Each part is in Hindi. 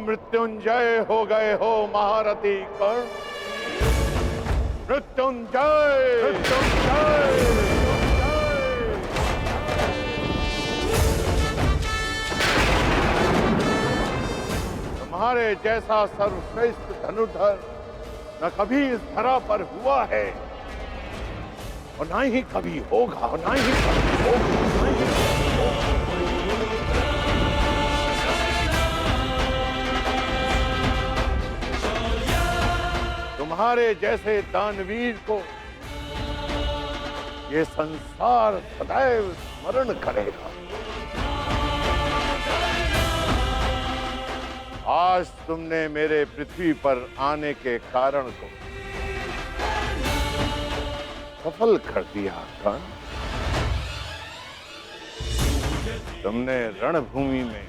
मृत्युंजय हो गए हो महारथी कर्ण। मृत्युंजय मृत्युंजय। तुम्हारे जैसा सर्वश्रेष्ठ धनुर्धर न कभी इस धरा पर हुआ है और ना ही कभी होगा, ना ही कभी होगा, ना ही कभी होगा। तुम्हारे जैसे दानवीर को ये संसार सदैव स्मरण करेगा। आज तुमने मेरे पृथ्वी पर आने के कारण को सफल कर दिया कर्ण। तुमने रणभूमि में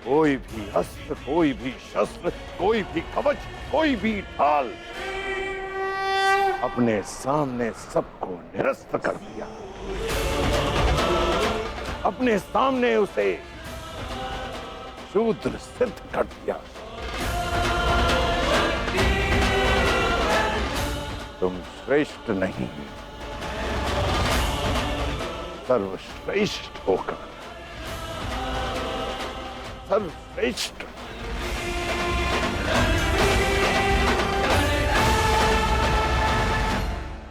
कोई भी अस्त्र, कोई भी शस्त्र, कोई भी कवच, कोई भी ढाल अपने सामने सबको निरस्त कर दिया। अपने सामने उसे शूद्र सिद्ध कर दिया। तुम श्रेष्ठ नहीं, सर्वश्रेष्ठ होकर सर्वश्रेष्ठ।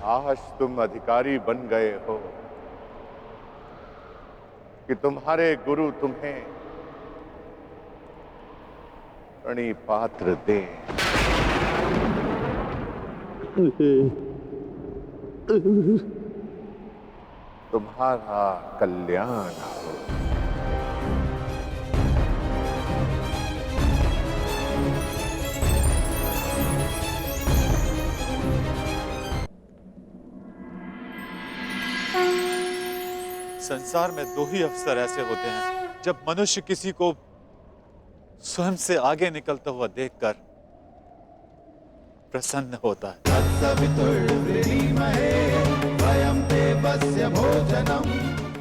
आज तुम अधिकारी बन गए हो कि तुम्हारे गुरु तुम्हें प्रणिपात्र दे। तुम्हारा कल्याण हो। संसार में दो ही अवसर ऐसे होते हैं जब मनुष्य किसी को स्वयं से आगे निकलता हुआ देखकर प्रसन्न होता है।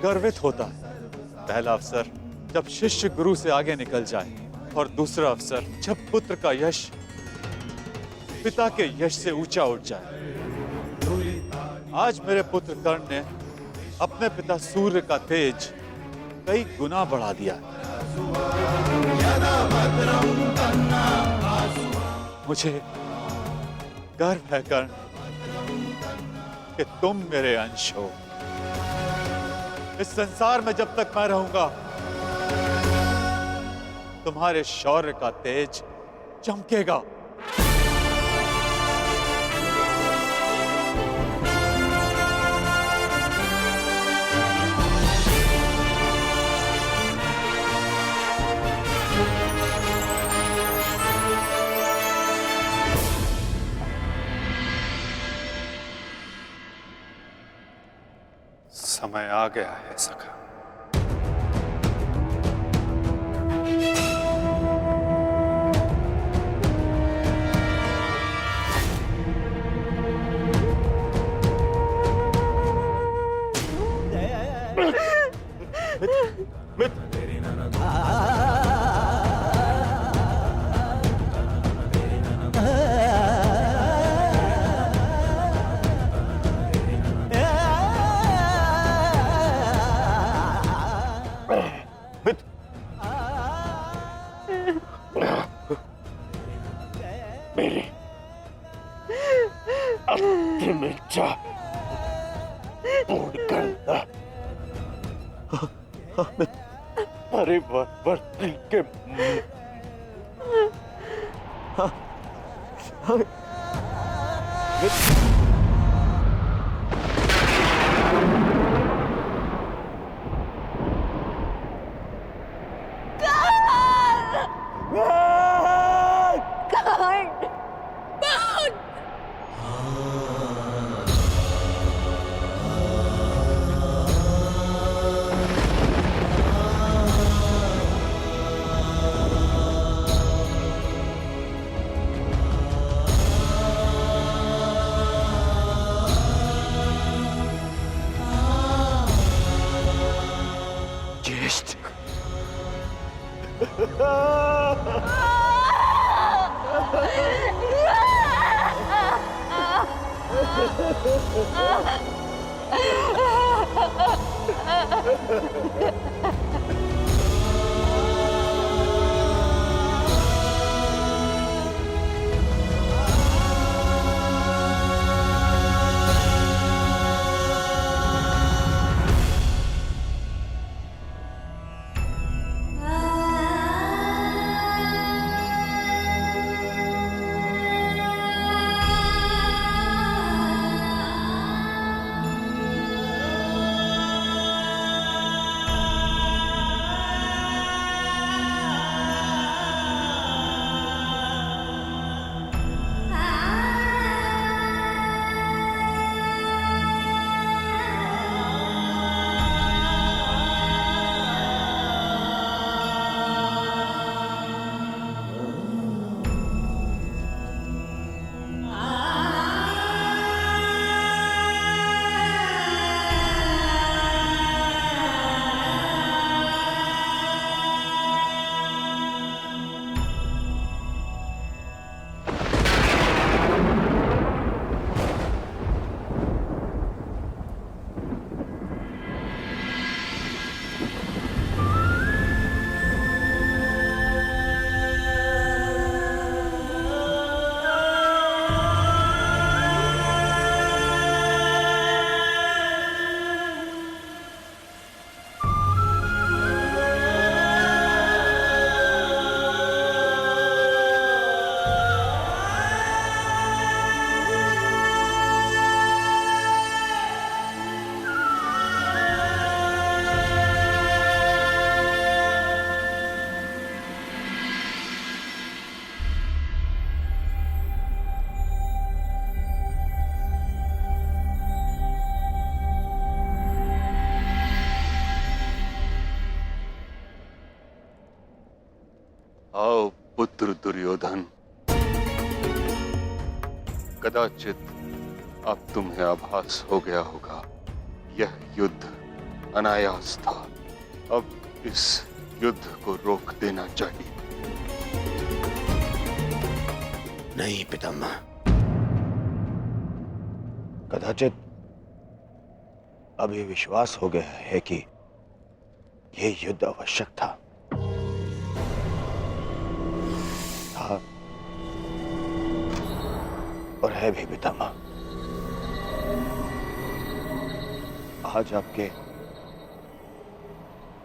गर्वित होता है। पहला अवसर जब शिष्य गुरु से आगे निकल जाए और दूसरा अवसर जब पुत्र का यश पिता के यश से ऊंचा उठ जाए। आज मेरे पुत्र कर्ण ने अपने पिता सूर्य का तेज कई गुना बढ़ा दिया। मुझे गर्व है कर्ण कि तुम मेरे अंश हो। इस संसार में जब तक मैं रहूंगा तुम्हारे शौर्य का तेज चमकेगा। समय आ गया है सखा। मेरी अंतिम इच्छा पूर्ण करना। परिवर्ती के आओ पुत्र दुर्योधन, कदाचित अब तुम्हें आभास हो गया होगा, यह युद्ध अनायास था। अब इस युद्ध को रोक देना चाहिए। नहीं पितामह, कदाचित अभी विश्वास हो गया है कि यह युद्ध आवश्यक था और है भी पितामह। आज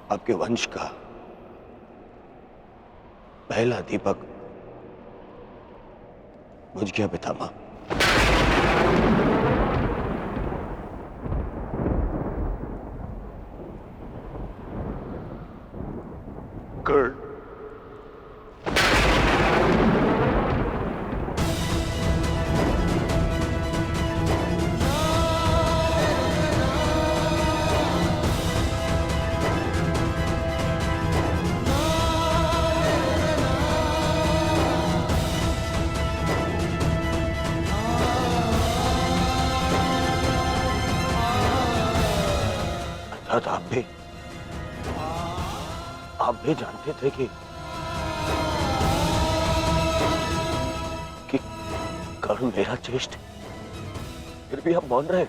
आपके वंश का पहला दीपक बुझ गया पितामह। कर्ण, अर्थात आप भी जानते थे कि कर्ण मेरा ज्येष्ठ, फिर भी आप मौन रहे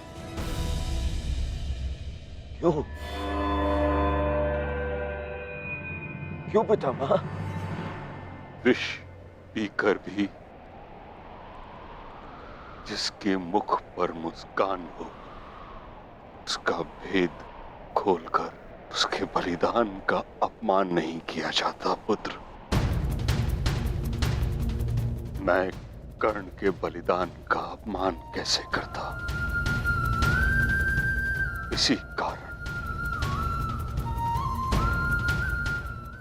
क्यों? क्यों पितामह? विष पीकर भी जिसके मुख पर मुस्कान हो, उसका भेद खोलकर उसके बलिदान का अपमान नहीं किया जाता पुत्र। मैं कर्ण के बलिदान का अपमान कैसे करता? इसी कारण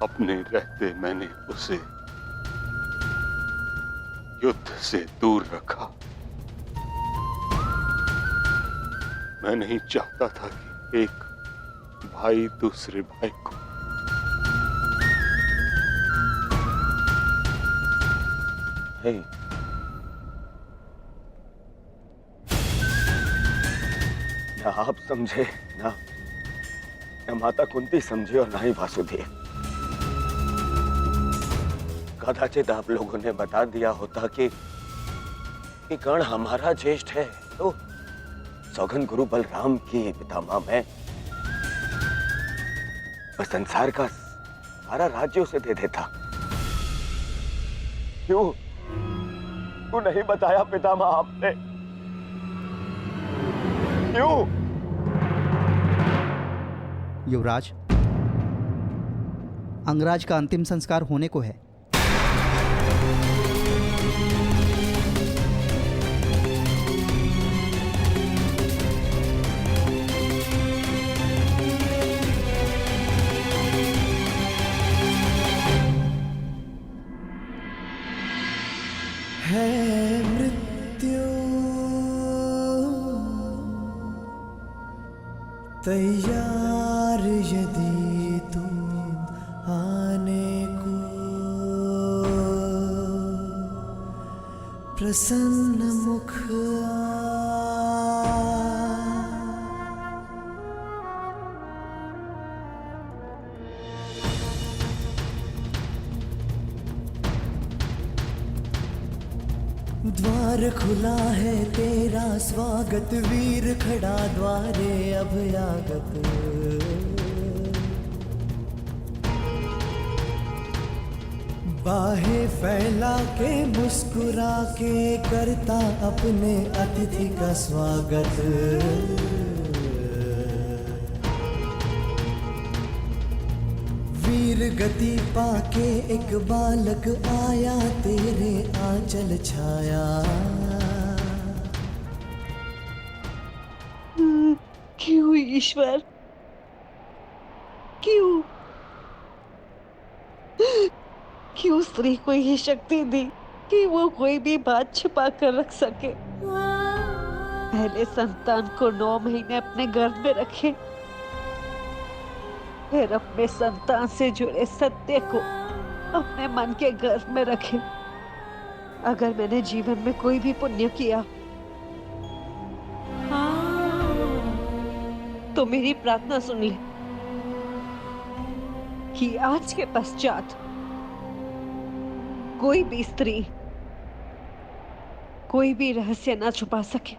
अपने रहते मैंने उसे युद्ध से दूर रखा। मैं नहीं चाहता था कि एक भाई दूसरे भाई को नहीं, ना आप समझे, ना माता कुंती समझे और ना ही वासुदेव। कदाचित आप लोगों ने बता दिया होता कि कर्ण हमारा ज्येष्ठ है, तो सौगन गुरु बलराम की पितामह मैं संसार का सारा राज्य उसे दे देता। क्यों नहीं बताया पितामह आपने? क्यों? युवराज, अंगराज का अंतिम संस्कार होने को है। तैयार यदि तुम आने को, प्रसन्न मुख द्वार खुला है तेरा स्वागत, वीर खड़ा द्वारे अभयागत। बाहें फैला के मुस्कुरा के करता अपने अतिथि का स्वागत। वीर गति पाके एक बालक आया, तेरे आंचल छाया। क्यों ईश्वर, क्यों स्त्री को ये शक्ति दी कि वो कोई भी बात छुपा कर रख सके? पहले संतान को 9 महीने अपने गर्भ में रखे, फिर अपने संतान से जुड़े सत्य को अपने मन के गर्भ में रखे। अगर मैंने जीवन में कोई भी पुण्य किया तो मेरी प्रार्थना सुन ले कि आज के पश्चात कोई भी स्त्री कोई भी रहस्य ना छुपा सके।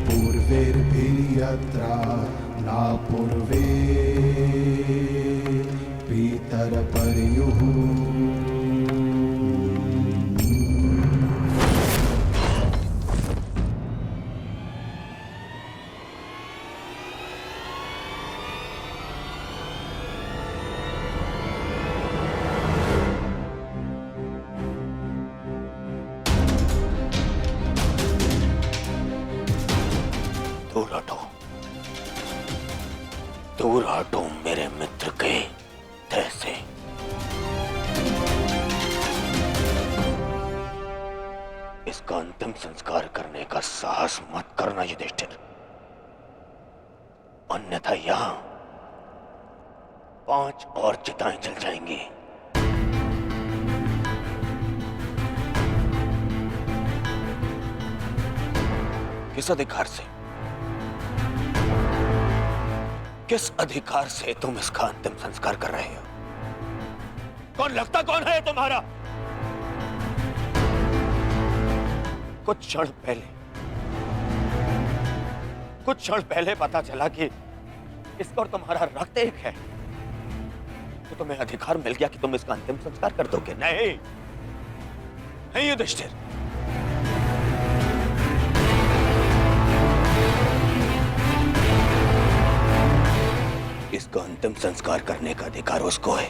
पूर्वेर्भिर्यत्रा ना पूर्वे पितरपर्युः दूर हटो मेरे मित्र के देह से। इसका अंतिम संस्कार करने का साहस मत करना युधिष्ठिर, अन्यथा यहां 5 और चिताएं जल जाएंगी। किस अधिकार से, किस अधिकार से तुम इसका अंतिम संस्कार कर रहे हो? कौन लगता कौन है तुम्हारा? कुछ क्षण पहले पता चला कि इसका और तुम्हारा रक्त एक है, तो तुम्हें अधिकार मिल गया कि तुम इसका अंतिम संस्कार कर दोगे। नहीं नहीं युधिष्ठिर, इसका अंतिम संस्कार करने का अधिकार उसको है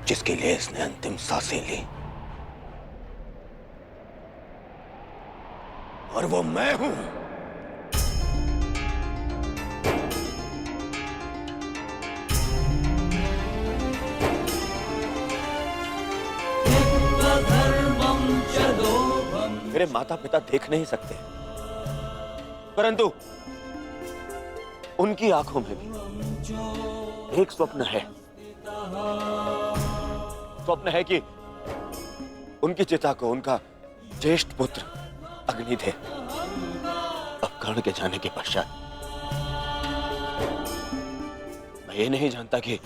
जिसके लिए इसने अंतिम सांसें ली, और वो मैं हूं। मेरे माता पिता देख नहीं सकते, परंतु उनकी आंखों में भी एक स्वप्न है। स्वप्न है कि उनकी चिता को उनका ज्येष्ठ पुत्र अग्निदेव अब कर्ण के जाने के पश्चात, मैं ये नहीं जानता कि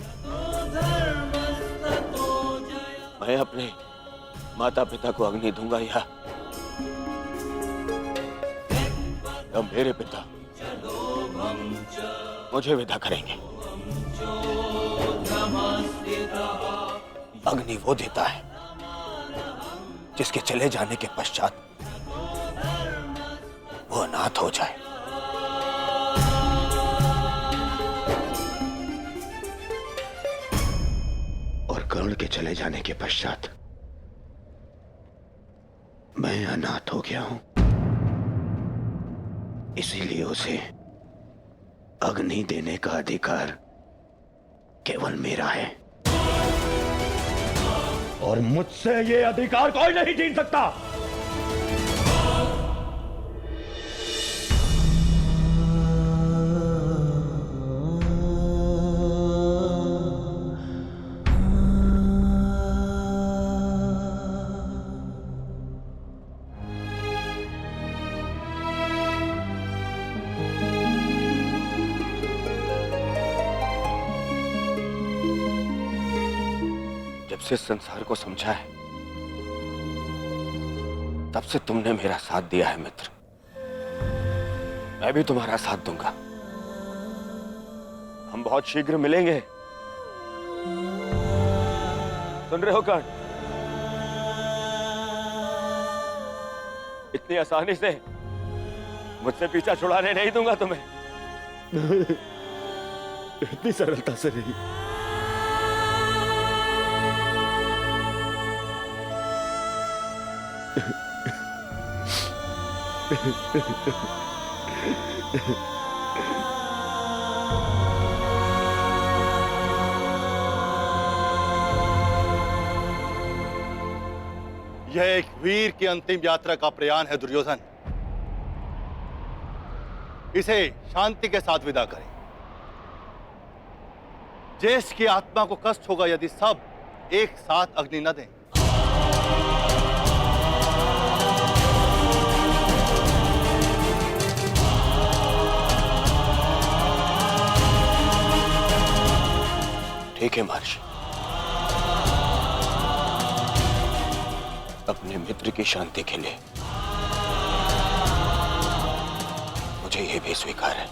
मैं अपने माता पिता को अग्नि दूंगा या मेरे पिता मुझे विदा करेंगे। अग्नि वो देता है जिसके चले जाने के पश्चात वो अनाथ हो जाए। और कर्ण के चले जाने के पश्चात मैं अनाथ हो गया हूं, इसीलिए उसे अग्नि देने का अधिकार केवल मेरा है, और मुझसे ये अधिकार कोई नहीं छीन सकता। से संसार को समझा है, तब से तुमने मेरा साथ दिया है मित्र। मैं भी तुम्हारा साथ दूंगा। हम बहुत शीघ्र मिलेंगे। सुन रहे हो कर्ण? इतनी आसानी से मुझसे पीछा छुड़ाने नहीं दूंगा तुम्हें। इतनी सरलता से नहीं। यह एक वीर की अंतिम यात्रा का प्रयाण है दुर्योधन। इसे शांति के साथ विदा करें। ज्येष्ठ की आत्मा को कष्ट होगा यदि सब एक साथ अग्नि न दें। ठीक है महर्षि, अपने मित्र की शांति के लिए मुझे यह भी स्वीकार है।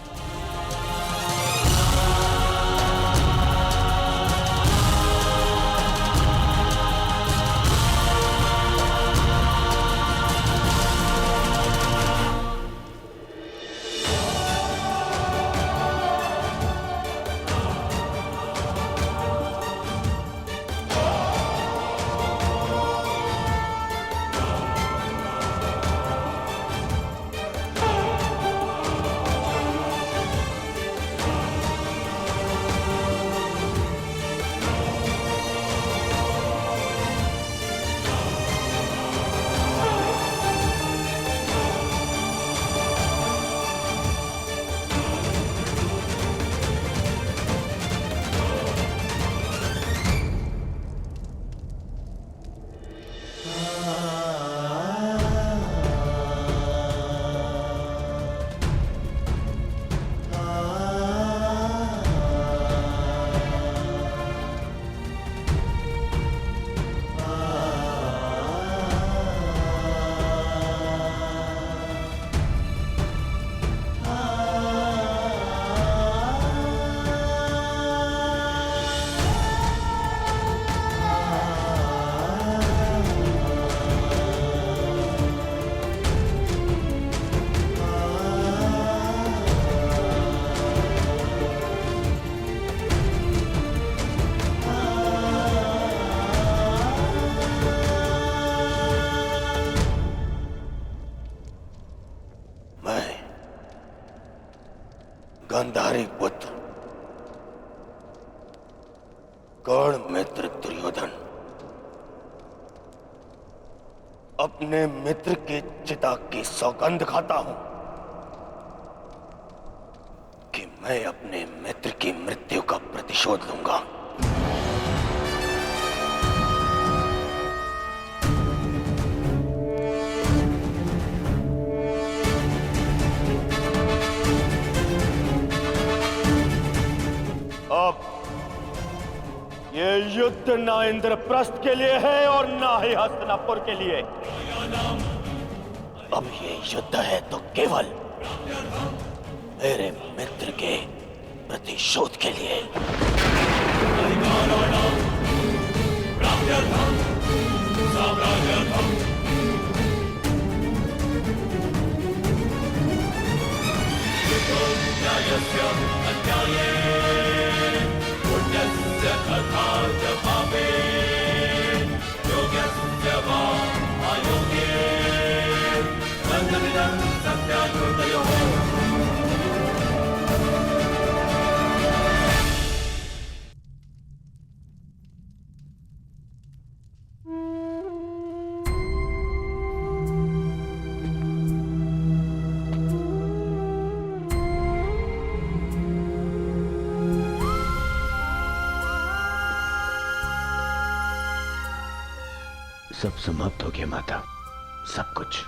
गांधारी पुत्र कर्ण मित्र दुर्योधन अपने मित्र के चिता की सौगंध खाता हूं कि मैं अपने मित्र की मृत्यु का प्रतिशोध लूंगा। अब ये युद्ध ना इंद्रप्रस्थ के लिए है और ना ही हस्तिनापुर के लिए। अब ये युद्ध है तो केवल मेरे मित्र के प्रतिशोध के लिए। सब समाप्त हो गया माता, सब कुछ।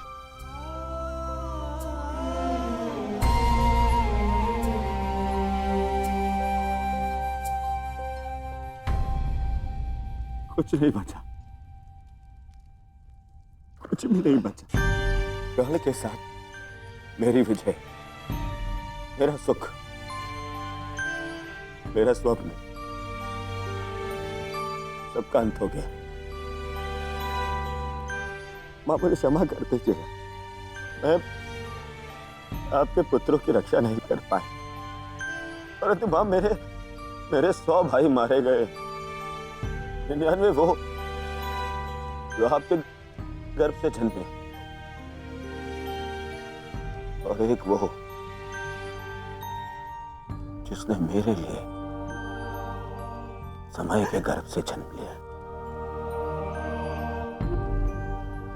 कुछ नहीं बचा, कुछ भी नहीं बचा। गढ़ के साथ मेरी विजय, मेरा सुख, मेरा स्वप्न, सबका अंत हो गया। मां मुझे क्षमा कर दीजिएगा, मैं आपके पुत्रों की रक्षा नहीं कर पाए, परंतु मां मेरे 100 भाई मारे गए, 99 वो जो आपके गर्भ से जन्मे, और एक वो जिसने मेरे लिए समय के गर्भ से जन्म लिया।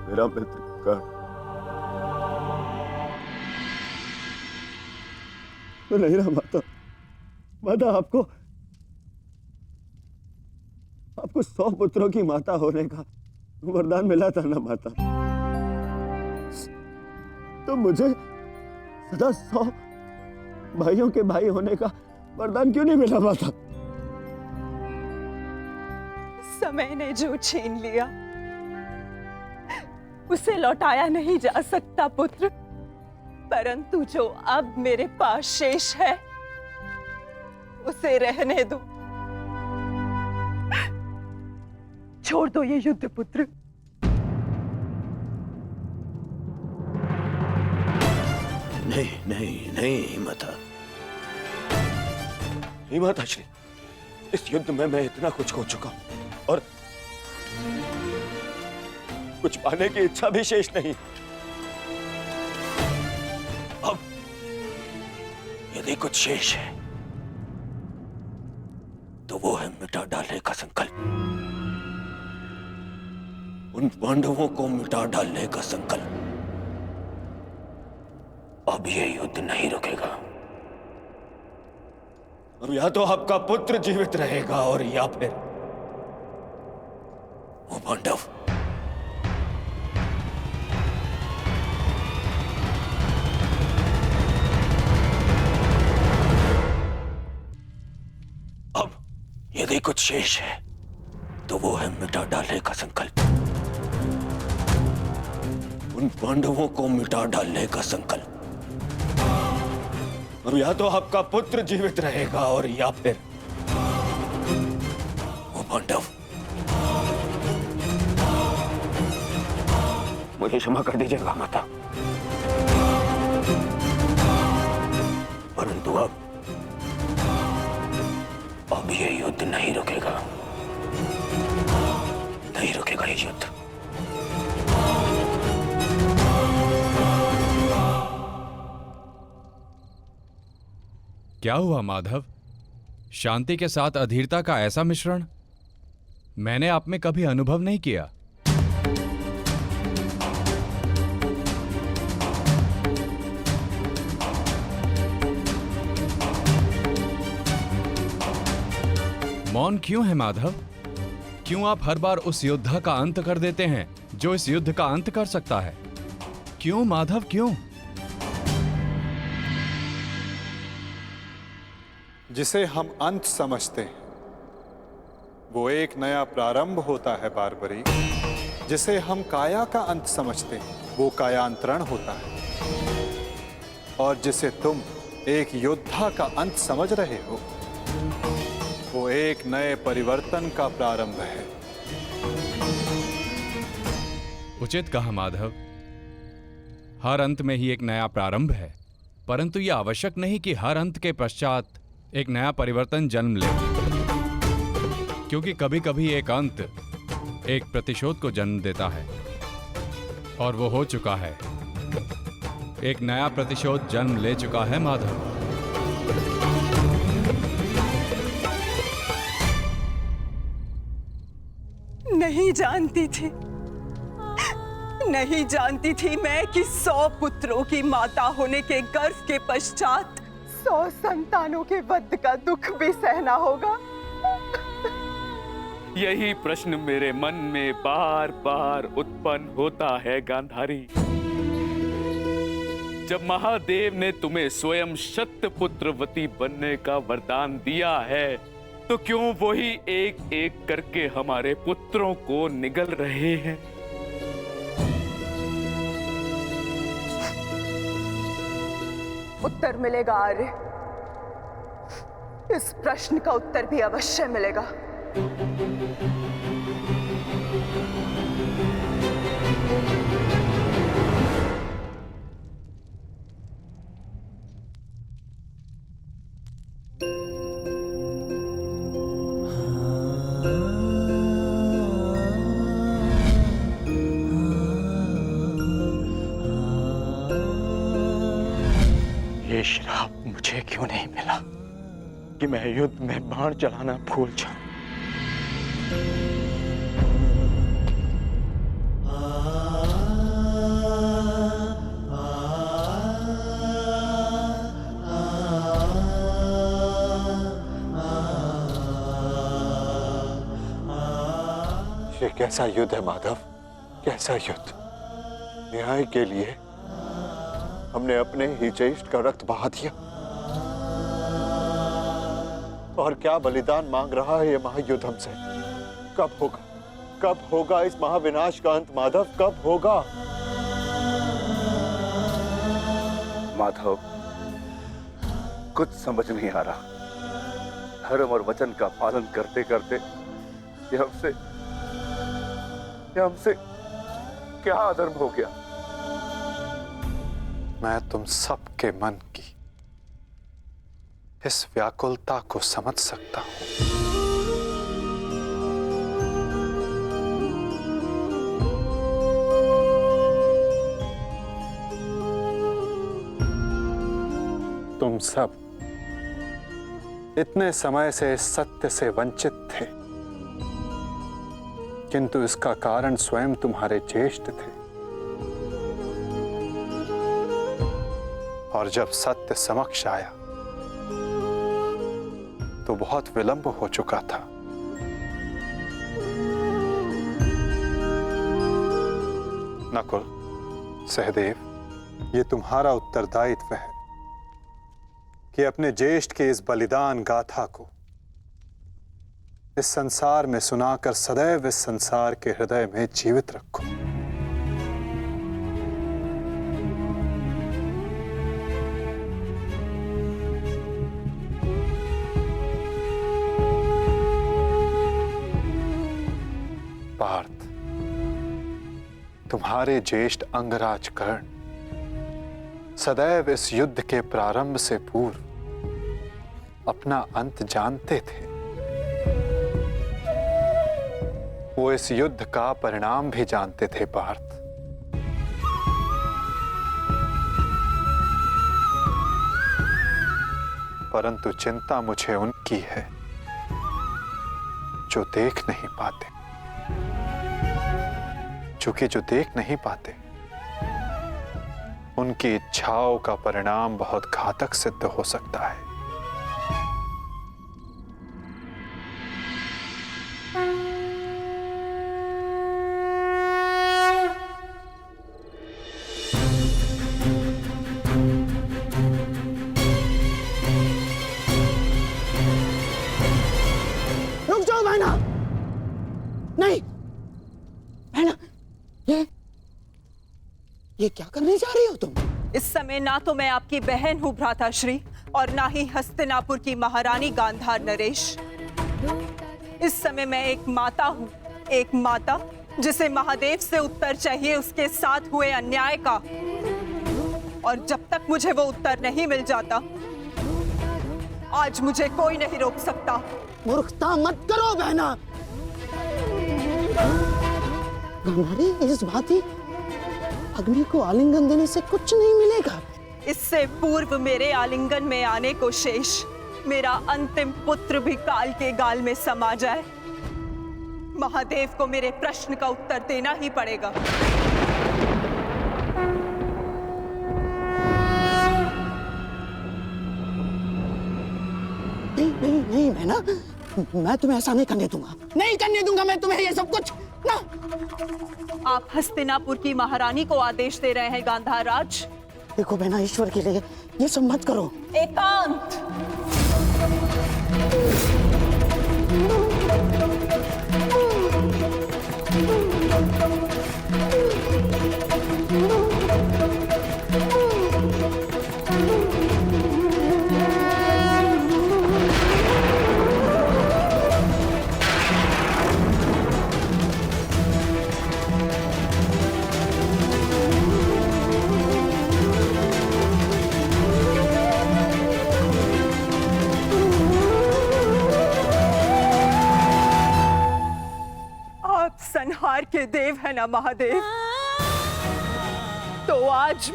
मेरा मित्र कर्ण, मैं नहीं रहा माता। माता, आपको 100 पुत्रों की माता होने का वरदान मिला था ना माता, तो मुझे सदा 100 भाइयों के भाई होने का वरदान क्यों नहीं मिला माता? समय ने जो छीन लिया उसे लौटाया नहीं जा सकता पुत्र, परंतु जो अब मेरे पास शेष है उसे रहने दो। छोड़ दो ये युद्ध पुत्र। नहीं नहीं नहीं माता, नहीं माता श्री, इस युद्ध में मैं इतना कुछ खो चुका हूं और कुछ पाने की इच्छा भी शेष नहीं। अब यदि कुछ शेष है तो वो है मिटा डालने का संकल्प, उन पांडवों को मिटा डालने का संकल्प। अब ये युद्ध नहीं रुकेगा। अब या तो आपका पुत्र जीवित रहेगा और या फिर वो पांडव। अब यदि कुछ शेष है तो वो है मिटा डालने का संकल्प, उन पांडवों को मिटा डालने का संकल्प। अब या तो आपका पुत्र जीवित रहेगा और या फिर वो पांडव। मुझे क्षमा कर दीजिएगा माता, परंतु अब ये युद्ध नहीं रुकेगा, नहीं रुकेगा ये युद्ध। क्या हुआ माधव? शांति के साथ अधीरता का ऐसा मिश्रण मैंने आप में कभी अनुभव नहीं किया। मौन क्यों है माधव? क्यों आप हर बार उस योद्धा का अंत कर देते हैं जो इस युद्ध का अंत कर सकता है? क्यों माधव, क्यों? जिसे हम अंत समझते हैं वो एक नया प्रारंभ होता है बारबरी। जिसे हम काया का अंत समझते हैं वो कायांतरण होता है, और जिसे तुम एक योद्धा का अंत समझ रहे हो वो एक नए परिवर्तन का प्रारंभ है। उचित कहा माधव। हर अंत में ही एक नया प्रारंभ है, परंतु यह आवश्यक नहीं कि हर अंत के पश्चात एक नया परिवर्तन जन्म ले, क्योंकि कभी कभी एक अंत एक प्रतिशोध को जन्म देता है, और वो हो चुका है। एक नया प्रतिशोध जन्म ले चुका है माधव। नहीं जानती थी, नहीं जानती थी मैं कि 100 पुत्रों की माता होने के गर्व के पश्चात 100 संतानों के वध का दुख भी सहना होगा। यही प्रश्न मेरे मन में बार बार उत्पन्न होता है गांधारी। जब महादेव ने तुम्हें स्वयं शतपुत्रवती बनने का वरदान दिया है, तो क्यों वही एक एक करके हमारे पुत्रों को निगल रहे हैं? उत्तर मिलेगा आर्य। इस प्रश्न का उत्तर भी अवश्य मिलेगा। ये श्राप मुझे क्यों नहीं मिला कि मैं युद्ध में बाण चलाना भूल जाऊं? ये कैसा युद्ध है माधव, कैसा युद्ध? न्याय के लिए हमने अपने ही ज्येष्ठ का रक्त बहा दिया, और क्या बलिदान मांग रहा है ये महायुद्ध हमसे? कब होगा, कब होगा इस महाविनाश का अंत माधव, कब होगा? माधव, कुछ समझ नहीं आ रहा। धर्म और वचन का पालन करते करते ये हमसे क्या अधर्म हो गया? मैं तुम सबके मन की इस व्याकुलता को समझ सकता हूं। तुम सब इतने समय से इस सत्य से वंचित थे, किंतु इसका कारण स्वयं तुम्हारे ज्येष्ठ थे। और जब सत्य समक्ष आया तो बहुत विलंब हो चुका था। नकुल, सहदेव, ये तुम्हारा उत्तरदायित्व है कि अपने ज्येष्ठ के इस बलिदान गाथा को इस संसार में सुनाकर सदैव इस संसार के हृदय में जीवित रखो। पार्थ, तुम्हारे ज्येष्ठ अंगराज कर्ण सदैव इस युद्ध के प्रारंभ से पूर्व अपना अंत जानते थे। वो इस युद्ध का परिणाम भी जानते थे पार्थ। परंतु चिंता मुझे उनकी है जो देख नहीं पाते, क्योंकि जो देख नहीं पाते उनकी इच्छाओं का परिणाम बहुत घातक सिद्ध हो सकता है। रुक जाओ बहना, नहीं बहना, ये क्या करने जा रही हो तुम? इस समय ना तो मैं आपकी बहन हूँ भ्राताश्री, और ना ही हस्तिनापुर की महारानी गांधार नरेश। इस समय मैं एक माता हूँ, एक माता जिसे महादेव से उत्तर चाहिए उसके साथ हुए अन्याय का। और जब तक मुझे वो उत्तर नहीं मिल जाता, आज मुझे कोई नहीं रोक सकता। मूर्खता मत करो बहना। गांधारी, इस भांति अग्नि को आलिंगन देने से कुछ नहीं मिलेगा। इससे पूर्व मेरे आलिंगन में आने को शेष मेरा अंतिम पुत्र भी काल के गाल में समा जाए, महादेव को मेरे प्रश्न का उत्तर देना ही पड़ेगा। नहीं नहीं नहीं बहना, मैं तुम्हें ऐसा नहीं करने दूंगा, नहीं करने दूंगा मैं तुम्हें ये सब कुछ ना। आप हस्तिनापुर की महारानी को आदेश दे रहे हैं गांधार राज? देखो बहना, ईश्वर के लिए ये सब मत करो। एकांत। संहार के देव है ना महादेव, तो आज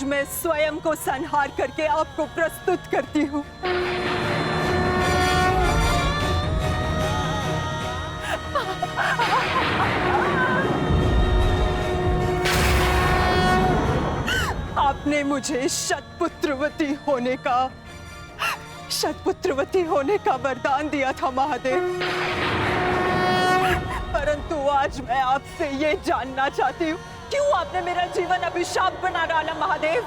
मैं स्वयं को संहार करके आपको प्रस्तुत करती हूँ। आपने मुझे शतपुत्रवती होने का वरदान दिया था महादेव, परंतु आज मैं आपसे ये जानना चाहती हूँ, क्यों आपने मेरा जीवन अभिशाप बना डाला महादेव?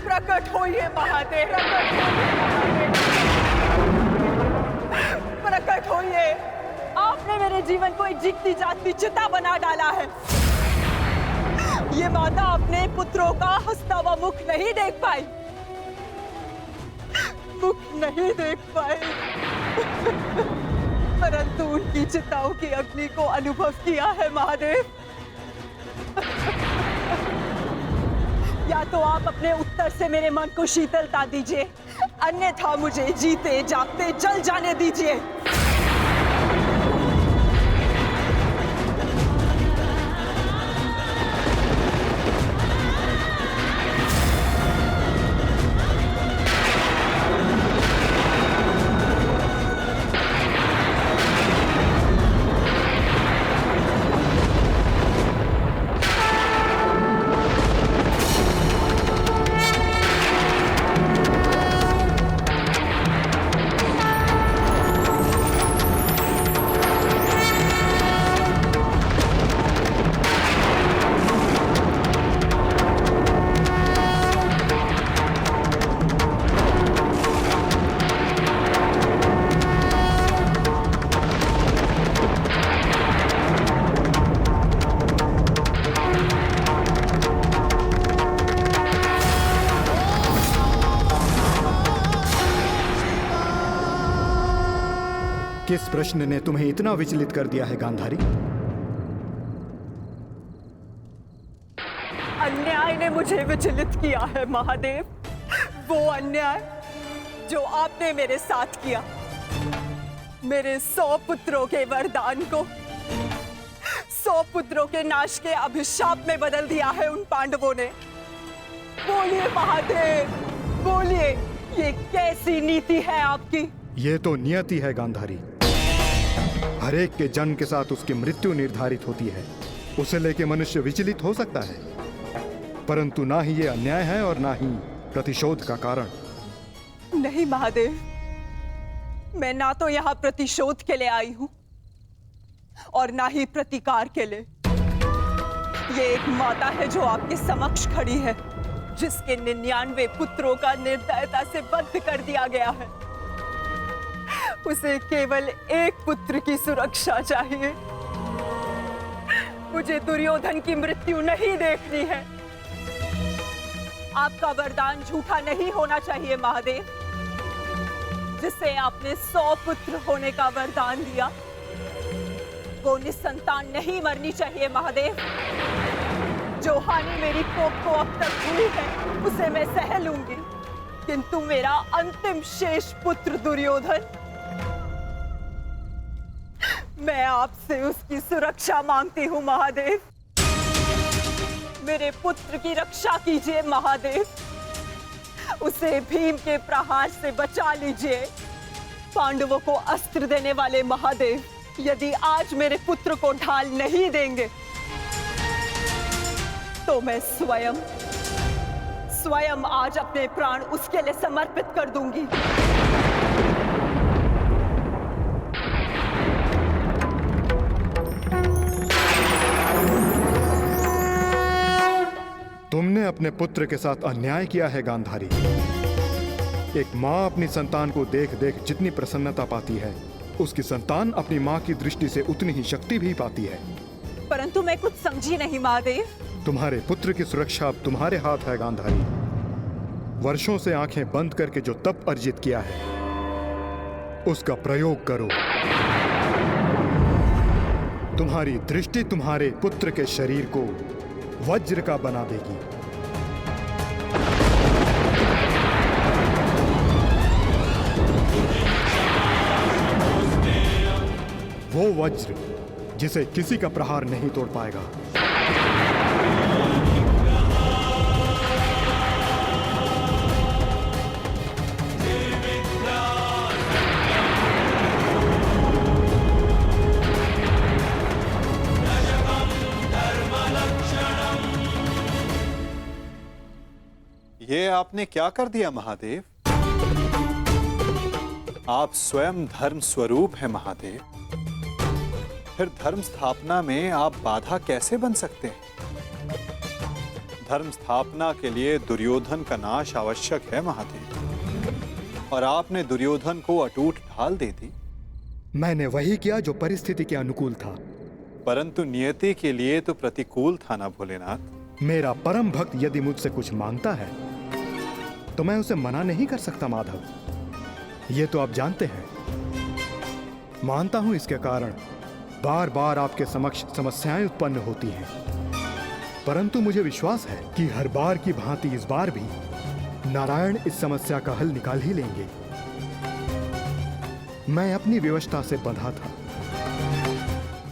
प्रकट होइए महादेव, प्रकट होइए। आपने मेरे जीवन को एक जीती जागती चिता बना डाला है। ये माता अपने पुत्रों का हंसता हुआ मुख नहीं देख पाई, परंतु उनकी चिताओं की अग्नि को अनुभव किया है महादेव। या तो आप अपने उत्तर से मेरे मन को शीतलता दीजिए, अन्यथा मुझे जीते जागते जल जाने दीजिए। किस प्रश्न ने तुम्हें इतना विचलित कर दिया है गांधारी? अन्याय ने मुझे विचलित किया है महादेव, वो अन्याय जो आपने मेरे साथ किया। मेरे 100 पुत्रों के वरदान को 100 पुत्रों के नाश के अभिशाप में बदल दिया है उन पांडवों ने। बोलिए महादेव, बोलिए, ये कैसी नीति है आपकी? ये तो नियति है गांधारी। हर एक के जन्म के साथ उसकी मृत्यु निर्धारित होती है। उसे लेके मनुष्य विचलित हो सकता है, परंतु ना ही ये अन्याय है और ना ही प्रतिशोध का कारण। नहीं महादेव, मैं ना तो यहाँ प्रतिशोध के लिए आई हूँ और ना ही प्रतिकार के लिए। ये एक माता है जो आपके समक्ष खड़ी है, जिसके 99 पुत्रों का निर्दयता से वध कर दिया गया है। उसे केवल एक पुत्र की सुरक्षा चाहिए। मुझे दुर्योधन की मृत्यु नहीं देखनी है। आपका वरदान झूठा नहीं होना चाहिए महादेव। जिसे आपने 100 पुत्र होने का वरदान दिया, वो निसंतान नहीं मरनी चाहिए महादेव। जो हानि मेरी कोख को अब तक हुई है, उसे मैं सह लूंगी, किंतु मेरा अंतिम शेष पुत्र दुर्योधन, मैं आपसे उसकी सुरक्षा मांगती हूँ महादेव। मेरे पुत्र की रक्षा कीजिए महादेव। उसे भीम के प्रहार से बचा लीजिए। पांडवों को अस्त्र देने वाले महादेव, यदि आज मेरे पुत्र को ढाल नहीं देंगे तो मैं स्वयं आज अपने प्राण उसके लिए समर्पित कर दूंगी। तुमने अपने पुत्र के साथ अन्याय किया है गांधारी। एक माँ अपनी संतान को देख देख जितनी प्रसन्नता पाती है, उसकी संतान अपनी माँ की दृष्टि से उतनी ही शक्ति भी पाती है। परंतु मैं कुछ समझी नहीं महादेव। तुम्हारे पुत्र की सुरक्षा अब तुम्हारे हाथ है गांधारी। वर्षों से आंखें बंद करके जो तप अर्जित किया है, उसका प्रयोग करो। तुम्हारी दृष्टि तुम्हारे पुत्र के शरीर को वज्र का बना देगी। वो वज्र जिसे किसी का प्रहार नहीं तोड़ पाएगा। ये आपने क्या कर दिया महादेव? आप स्वयं धर्म स्वरूप हैं महादेव। फिर धर्म स्थापना में आप बाधा कैसे बन सकते हैं? धर्म स्थापना के लिए दुर्योधन का नाश आवश्यक है महादेव, और आपने दुर्योधन को अटूट ढाल दे दी। मैंने वही किया जो परिस्थिति के अनुकूल था। परंतु नियति के लिए तो प्रतिकूल था ना भोलेनाथ। मेरा परम भक्त यदि मुझसे कुछ मांगता है तो मैं उसे मना नहीं कर सकता माधव। ये तो आप जानते हैं। मानता हूं इसके कारण बार बार आपके समक्ष समस्याएं उत्पन्न होती हैं, परंतु मुझे विश्वास है कि हर बार की भांति इस बार भी नारायण इस समस्या का हल निकाल ही लेंगे। मैं अपनी व्यवस्था से बंधा था,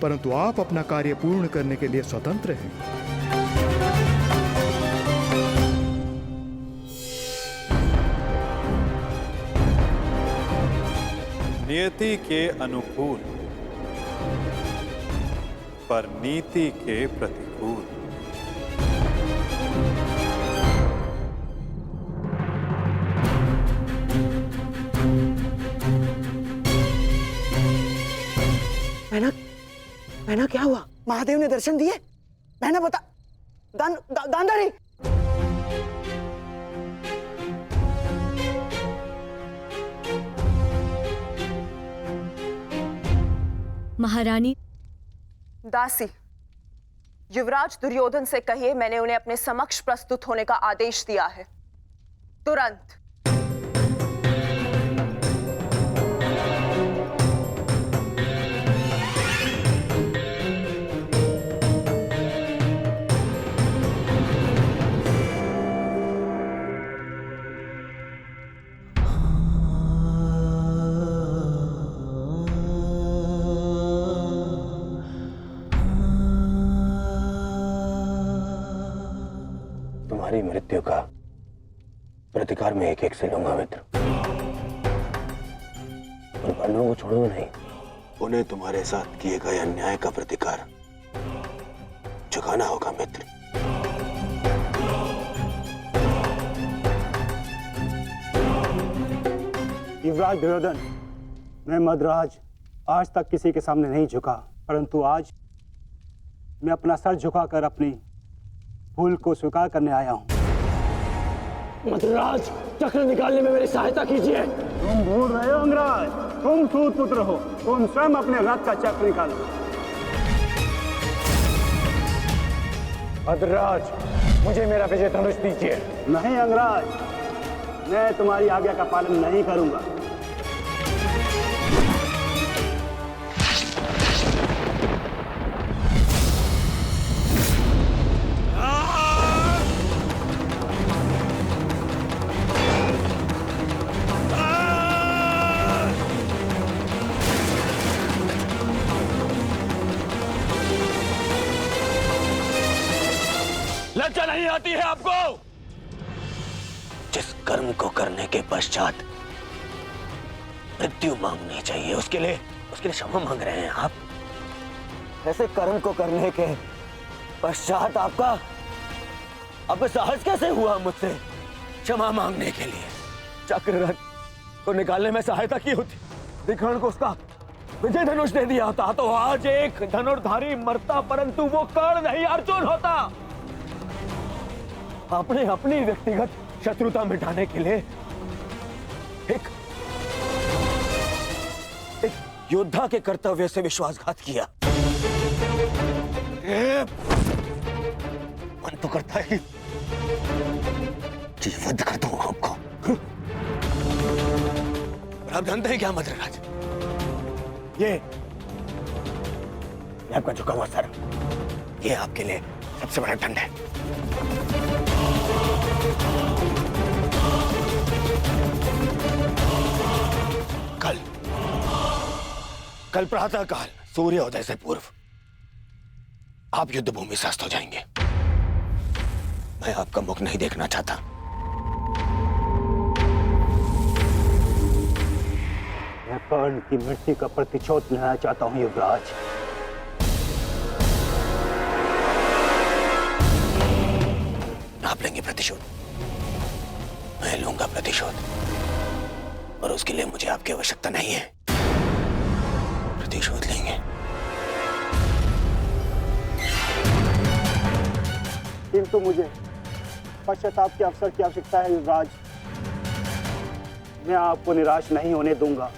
परंतु आप अपना कार्य पूर्ण करने के लिए स्वतंत्र हैं। नियति के अनुकूल पर नीति के प्रतिकूल। बहना क्या हुआ? महादेव ने दर्शन दिए? बहना बता। गांधारी महारानी। दासी, युवराज दुर्योधन से कहिए मैंने उन्हें अपने समक्ष प्रस्तुत होने का आदेश दिया है। तुरंत। तुम्हारी मृत्यु का प्रतिकार में एक से लूंगा मित्र, और पांडवों को छोड़ूंगा नहीं। उन्हें तुम्हारे साथ किए गए अन्याय का प्रतिकार चुकाना होगा मित्र। युवराज दुर्योधन, मैं मद्राज आज तक किसी के सामने नहीं झुका, परंतु आज मैं अपना सर झुकाकर अपनी भूल को स्वीकार करने आया हूं। मद्राज, चक्र निकालने में मेरी सहायता कीजिए। तुम भूल रहे हो अंगराज, तुम सूत पुत्र हो, तुम स्वयं अपने रथ का चक्र निकालो। मद्राज, मुझे मेरा विजय धनुष दीजिए। नहीं अंगराज, मैं तुम्हारी आज्ञा का पालन नहीं करूंगा। लज्जा नहीं आती है आपको? जिस कर्म को करने के पश्चात मृत्यु मांगनी चाहिए, उसके लिए उसके लिए क्षमा मांग रहे हैं आप? ऐसे कर्म को करने के पश्चात आपका अब साहस कैसे हुआ मुझसे क्षमा मांगने के लिए? चक्ररथ को निकालने में सहायता की होती, विकर्ण को उसका विजय धनुष दे दिया होता तो आज एक धनुर्धारी मरता, परंतु वो कर्ण नहीं अर्जुन होता। आपने अपनी व्यक्तिगत शत्रुता मिटाने के लिए एक योद्धा के कर्तव्य से विश्वासघात किया। मन तो करता है कि वध कर दूं आपको। आप जानते हैं क्या मद्रराज, ये आपका झुका हुआ सर, ये आपके लिए सबसे बड़ा दंड है। कल प्रातः काल सूर्योदय से पूर्व आप युद्ध भूमि से अस्त हो जाएंगे। मैं आपका मुख नहीं देखना चाहता। मैं कर्ण की मृत्यु का प्रतिशोध लेना चाहता हूं युवराज। आप लेंगे प्रतिशोध, मैं लूंगा प्रतिशोध, और उसके लिए मुझे आपकी आवश्यकता नहीं है। प्रतिशोध लेंगे। किंतु मुझे पश्चाताप के अवसर की आवश्यकता है युवराज। मैं आपको निराश नहीं होने दूंगा।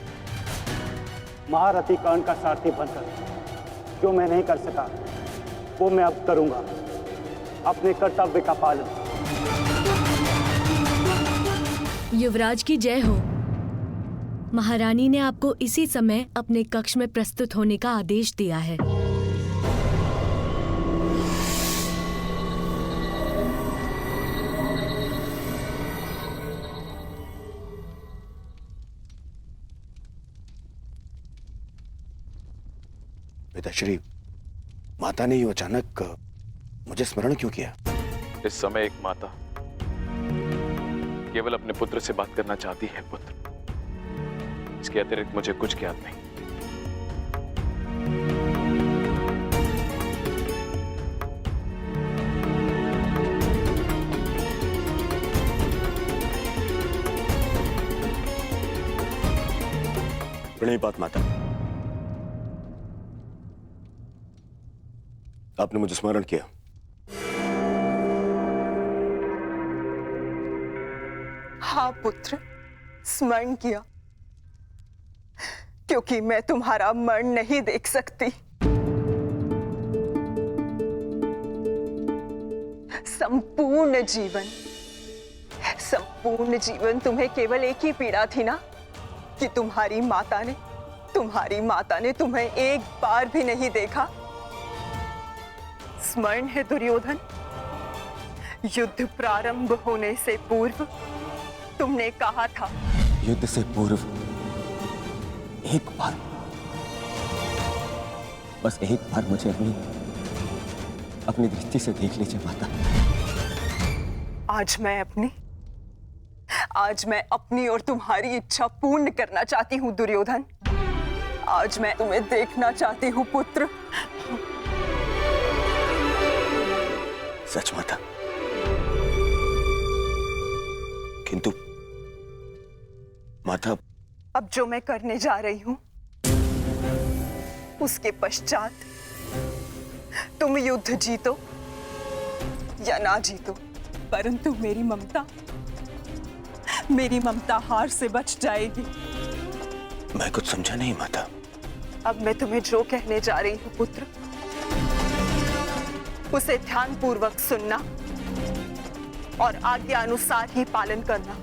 महारथी कर्ण का सारथी बनकर जो मैं नहीं कर सका वो मैं अब करूंगा, अपने कर्तव्य का पालन। युवराज की जय हो। महारानी ने आपको इसी समय अपने कक्ष में प्रस्तुत होने का आदेश दिया है। पिताश्री, माता ने यूं अचानक मुझे स्मरण क्यों किया? इस समय एक माता केवल अपने पुत्र से बात करना चाहती है पुत्र, इसके अतिरिक्त मुझे कुछ ज्ञात नहीं। प्रणिपात माता, आपने मुझे स्मरण किया। हाँ पुत्र, स्मरण किया, क्योंकि मैं तुम्हारा मरण नहीं देख सकती। संपूर्ण जीवन तुम्हें केवल एक ही पीड़ा थी ना, कि तुम्हारी माता ने तुम्हें एक बार भी नहीं देखा। स्मरण है दुर्योधन, युद्ध प्रारंभ होने से पूर्व तुमने कहा था, युद्ध से पूर्व एक बार, बस एक बार मुझे अपनी दृष्टि से देख लीजिए माता। आज मैं अपनी और तुम्हारी इच्छा पूर्ण करना चाहती हूँ दुर्योधन। आज मैं तुम्हें देखना चाहती हूँ पुत्र। सच माता, किंतु माता, अब जो मैं करने जा रही हूं उसके पश्चात तुम युद्ध जीतो या ना जीतो, परंतु मेरी ममता हार से बच जाएगी। मैं कुछ समझा नहीं माता। अब मैं तुम्हें जो कहने जा रही हूं पुत्र, उसे ध्यानपूर्वक सुनना और आज्ञा अनुसार ही पालन करना।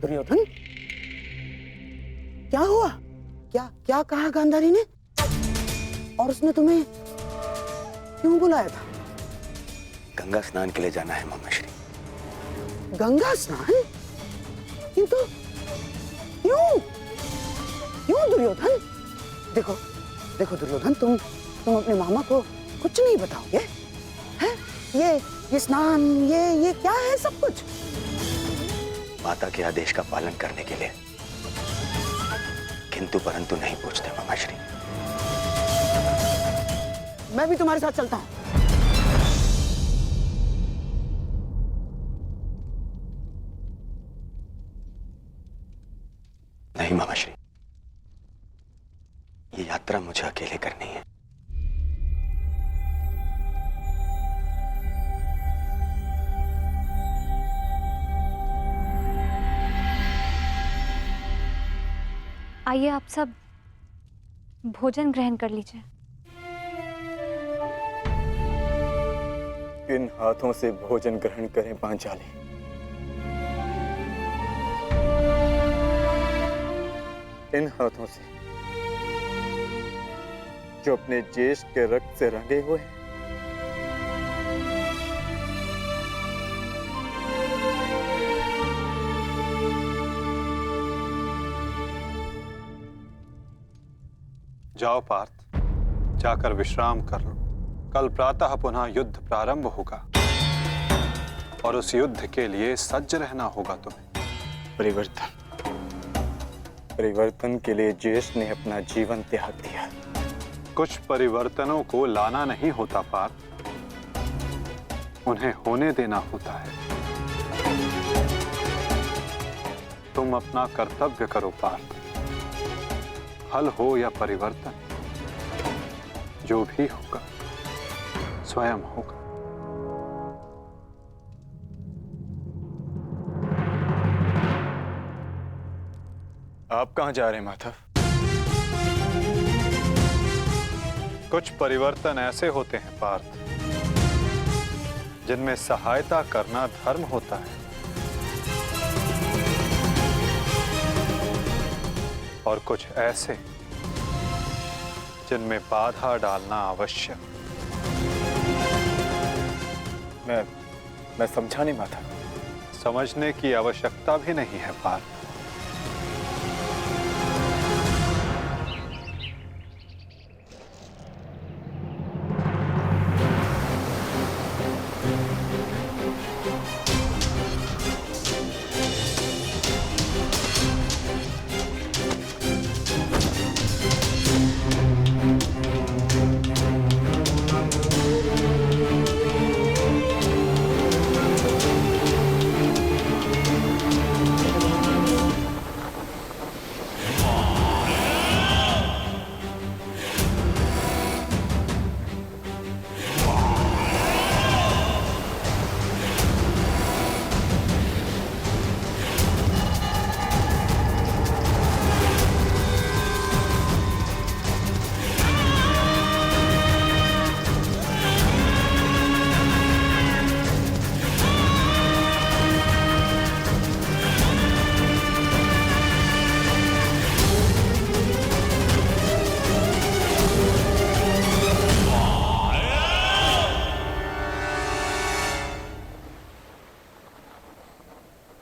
दुर्योधन, क्या हुआ? क्या कहा गांधारी ने? और उसने तुम्हें क्यों बुलाया था? गंगा स्नान के लिए जाना है मामाश्री। गंगा स्नान? किंतु क्यों? क्यों दुर्योधन? देखो देखो दुर्योधन, तुम अपने मामा को कुछ नहीं बताओगे? हैं? ये स्नान, ये क्या है सब कुछ? माता के आदेश का पालन करने के लिए किंतु परंतु नहीं पूछते मामाश्री। मैं भी तुम्हारे साथ चलता हूं। नहीं मामाश्री, ये यात्रा मुझे अकेले करनी है। आइए आप सब भोजन ग्रहण कर लीजिए। इन हाथों से भोजन ग्रहण करें पांचाली। इन हाथों से जो अपने ज्येष्ठ के रक्त से रंगे हुए हैं। जाओ पार्थ, जाकर विश्राम कर लो। कल प्रातः पुनः युद्ध प्रारंभ होगा और उस युद्ध के लिए सज्ज रहना होगा तुम्हें। परिवर्तन के लिए ज्येष्ठ ने अपना जीवन त्याग दिया। कुछ परिवर्तनों को लाना नहीं होता पार्थ, उन्हें होने देना होता है। तुम अपना कर्तव्य करो पार्थ। फल हो या परिवर्तन, जो भी होगा स्वयं होगा। आप कहां जा रहे हैं माधव? कुछ परिवर्तन ऐसे होते हैं पार्थ जिनमें सहायता करना धर्म होता है और कुछ ऐसे जिनमें बाधा डालना आवश्यक। मैं समझा नहीं माता। समझने की आवश्यकता भी नहीं है पार्थ।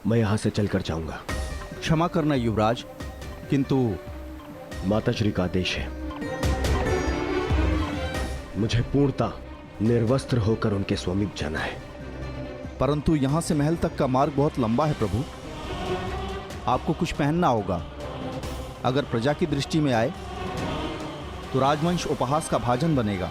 मैं यहां से चलकर जाऊंगा। क्षमा करना युवराज, किंतु माताश्री का आदेश है। मुझे पूर्णतः निर्वस्त्र होकर उनके समीप जाना है। परंतु यहां से महल तक का मार्ग बहुत लंबा है प्रभु। आपको कुछ पहनना होगा। अगर प्रजा की दृष्टि में आए तो राजवंश उपहास का भाजन बनेगा।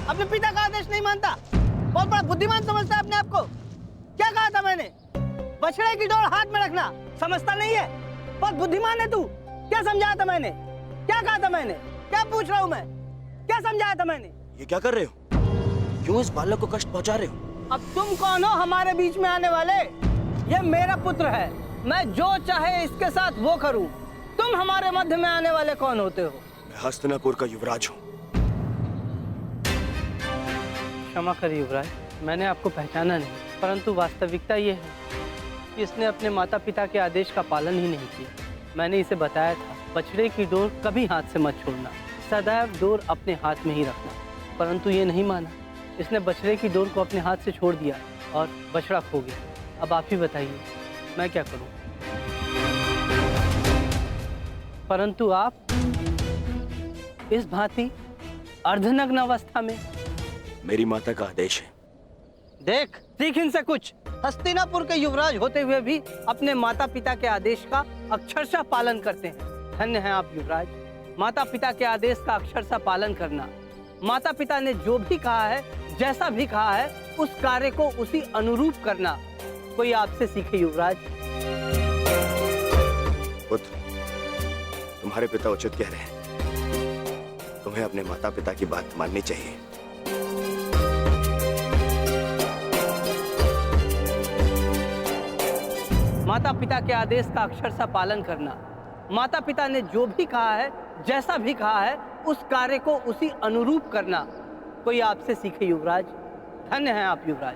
अपने पिता का आदेश नहीं मानता, बहुत बड़ा बुद्धिमान समझता है अपने आप को। क्या कहा था मैंने? बछड़े की डोर हाथ में रखना समझता नहीं है? बहुत बुद्धिमान है तू। क्या समझाया था मैंने? क्या कहा था मैंने? क्या पूछ रहा हूँ मैं? क्या समझाया था मैंने? ये क्या कर रहे हो? क्यों इस बालक को कष्ट पहुंचा रहे हो? अब तुम कौन हो हमारे बीच में आने वाले? ये मेरा पुत्र है, मैं जो चाहे इसके साथ वो करूं। तुम हमारे मध्य में आने वाले कौन होते हो? मैं हस्तिनापुर का युवराज हूँ। क्षमा करिए युवराज, मैंने आपको पहचाना नहीं, परंतु वास्तविकता ये है कि इसने अपने माता पिता के आदेश का पालन ही नहीं किया। मैंने इसे बताया था, बछड़े की डोर कभी हाथ से मत छोड़ना, सदैव डोर अपने हाथ में ही रखना, परंतु ये नहीं माना। इसने बछड़े की डोर को अपने हाथ से छोड़ दिया और बछड़ा खो गया। अब आप ही बताइए मैं क्या करूं? परंतु आप इस भांति अर्धनग्न अवस्था में। मेरी माता का आदेश है। देख, सीख इनसे कुछ। हस्तिनापुर के युवराज होते हुए भी अपने माता पिता के आदेश का अक्षरशः पालन करते हैं। धन्य हैं आप युवराज। माता पिता के आदेश का अक्षरशः पालन करना, माता पिता ने जो भी कहा है, जैसा भी कहा है, उस कार्य को उसी अनुरूप करना कोई आपसे सीखे युवराज। पुत्र, तुम्हारे पिता उचित कह रहे हैं। तुम्हें अपने माता पिता की बात माननी चाहिए। माता पिता के आदेश का अक्षरशः पालन करना, माता पिता ने जो भी कहा है, जैसा भी कहा है, उस कार्य को उसी अनुरूप करना कोई आपसे सीखे युवराज। धन्य हैं आप युवराज।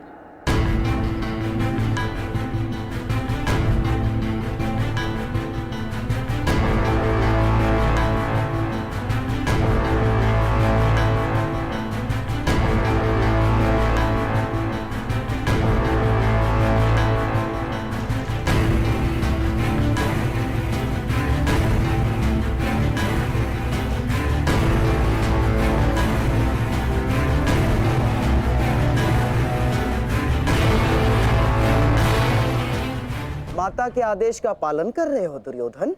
माता के आदेश का पालन कर रहे हो दुर्योधन,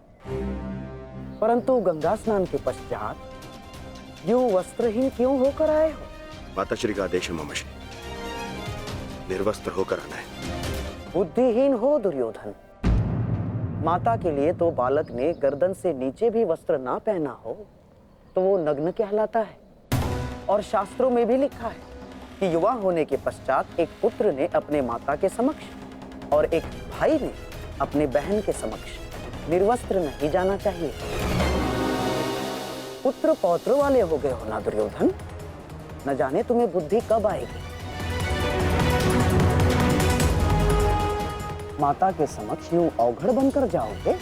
परंतु गंगा स्नान के पश्चात यूं वस्त्रहीन क्यों होकर आए हो? माता श्री का आदेश है मामाश्री, निर्वस्त्र होकर आना है। बुद्धिहीन हो दुर्योधन। माता के लिए तो बालक ने गर्दन से नीचे भी वस्त्र ना पहना हो तो वो नग्न कहलाता है। और शास्त्रों में भी लिखा है कि युवा होने के पश्चात एक पुत्र ने अपने माता के समक्ष और एक भाई ने अपने बहन के समक्ष निर्वस्त्र नहीं जाना चाहिए। पुत्र पौत्र वाले हो गए हो ना दुर्योधन, न जाने तुम्हें बुद्धि कब आएगी। माता के समक्ष यूं अवघड़ बनकर जाओगे?